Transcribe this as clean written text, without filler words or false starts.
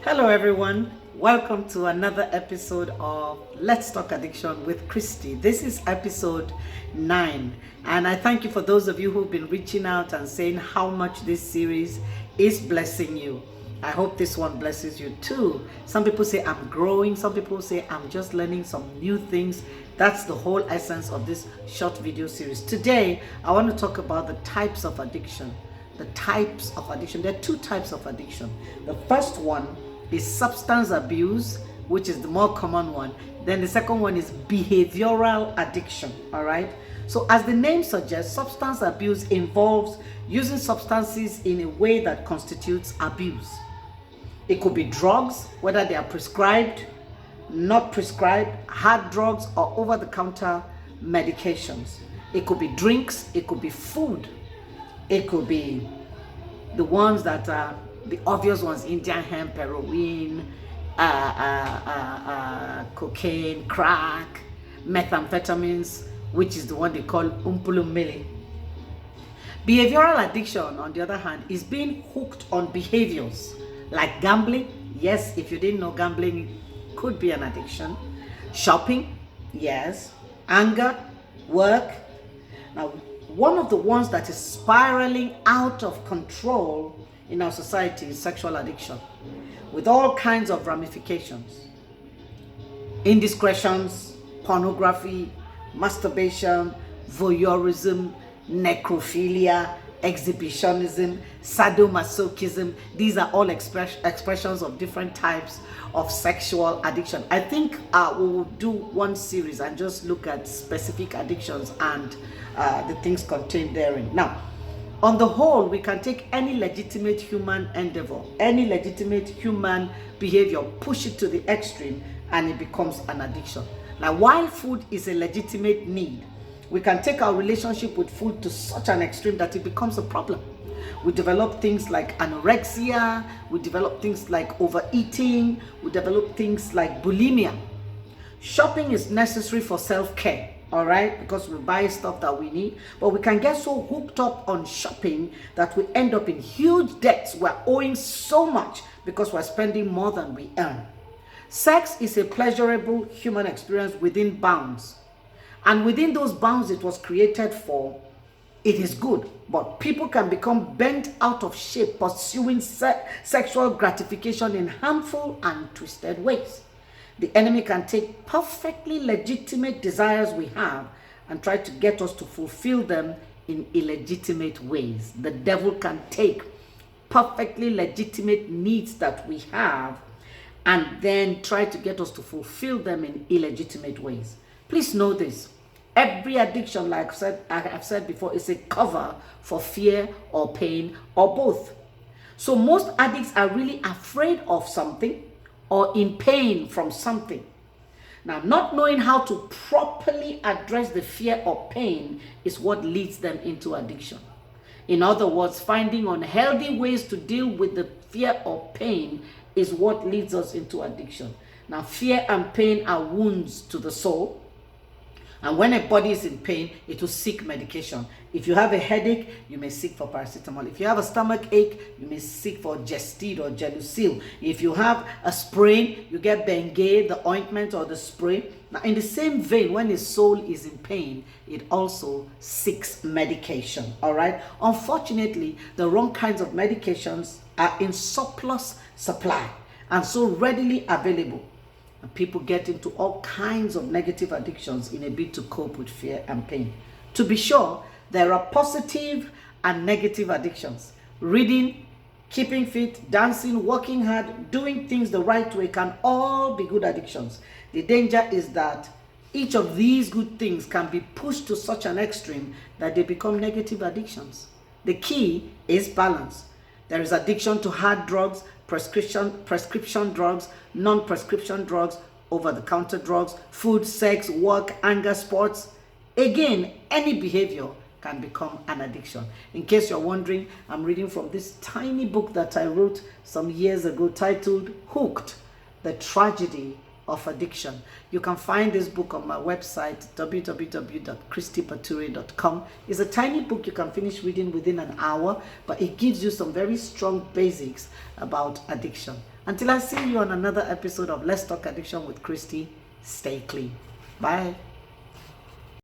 Hello, everyone. Welcome to another episode of Let's Talk Addiction with Christy. This is episode 9, and I thank you for those of you who've been reaching out and saying how much this series is blessing you. I hope this one blesses you too. Some people say I'm growing, some people say I'm just learning some new things. That's the whole essence of this short video series. Today, I want to talk about the types of addiction. The types of addiction. There are two types of addiction. The first one is substance abuse, which is the more common one. Then the second one is behavioral addiction. All right. So as the name suggests, substance abuse involves using substances in a way that constitutes abuse. It could be drugs, whether they are prescribed, not prescribed, hard drugs, or over-the-counter medications. It could be drinks, it could be food, it could be the ones that are the obvious ones: Indian hemp, heroin, cocaine, crack, methamphetamines, which is the one they call umpulumili. Behavioral addiction, on the other hand, is being hooked on behaviors like gambling. Yes, if you didn't know, gambling could be an addiction. Shopping, yes. Anger, work. Now, one of the ones that is spiraling out of control in our society is sexual addiction, with all kinds of ramifications: indiscretions, pornography, masturbation, voyeurism, necrophilia, exhibitionism, sadomasochism. These are all expressions of different types of sexual addiction. I think we will do one series and just look at specific addictions and the things contained therein. Now, on the whole, we can take any legitimate human endeavor, any legitimate human behavior, push it to the extreme, and it becomes an addiction. Now, while food is a legitimate need, we can take our relationship with food to such an extreme that it becomes a problem. We develop things like anorexia, we develop things like overeating, we develop things like bulimia. Shopping is necessary for self-care, all right, because we buy stuff that we need, but we can get so hooked up on shopping that we end up in huge debts. We're owing so much because we're spending more than we earn. Sex is a pleasurable human experience within bounds. And within those bounds it was created for, it is good. But people can become bent out of shape pursuing sexual gratification in harmful and twisted ways. The enemy can take perfectly legitimate desires we have and try to get us to fulfill them in illegitimate ways. The devil can take perfectly legitimate needs that we have and then try to get us to fulfill them in illegitimate ways. Please know this: every addiction, like I have said before, is a cover for fear or pain or both. So most addicts are really afraid of something or in pain from something. Now, not knowing how to properly address the fear or pain is what leads them into addiction. In other words, finding unhealthy ways to deal with the fear or pain is what leads us into addiction. Now, fear and pain are wounds to the soul. And when a body is in pain, it will seek medication. If you have a headache, you may seek for paracetamol. If you have a stomach ache, you may seek for Gestid or Gelusil. If you have a sprain, you get Bengay, the ointment or the spray. Now, in the same vein, when a soul is in pain, it also seeks medication. All right. Unfortunately, the wrong kinds of medications are in surplus supply and so readily available. And people get into all kinds of negative addictions in a bid to cope with fear and pain. To be sure, there are positive and negative addictions. Reading, keeping fit, dancing, working hard, doing things the right way can all be good addictions. The danger is that each of these good things can be pushed to such an extreme that they become negative addictions. The key is balance. There is addiction to hard drugs, prescription drugs, non-prescription drugs, over-the-counter drugs, food, sex, work, anger, sports. Again, any behavior can become an addiction. In case you're wondering, I'm reading from this tiny book that I wrote some years ago titled Hooked: The Tragedy of Addiction. You can find this book on my website, www.christypature.com. It's a tiny book you can finish reading within an hour, but it gives you some very strong basics about addiction. Until I see you on another episode of Let's Talk Addiction with Christy, stay clean. Bye.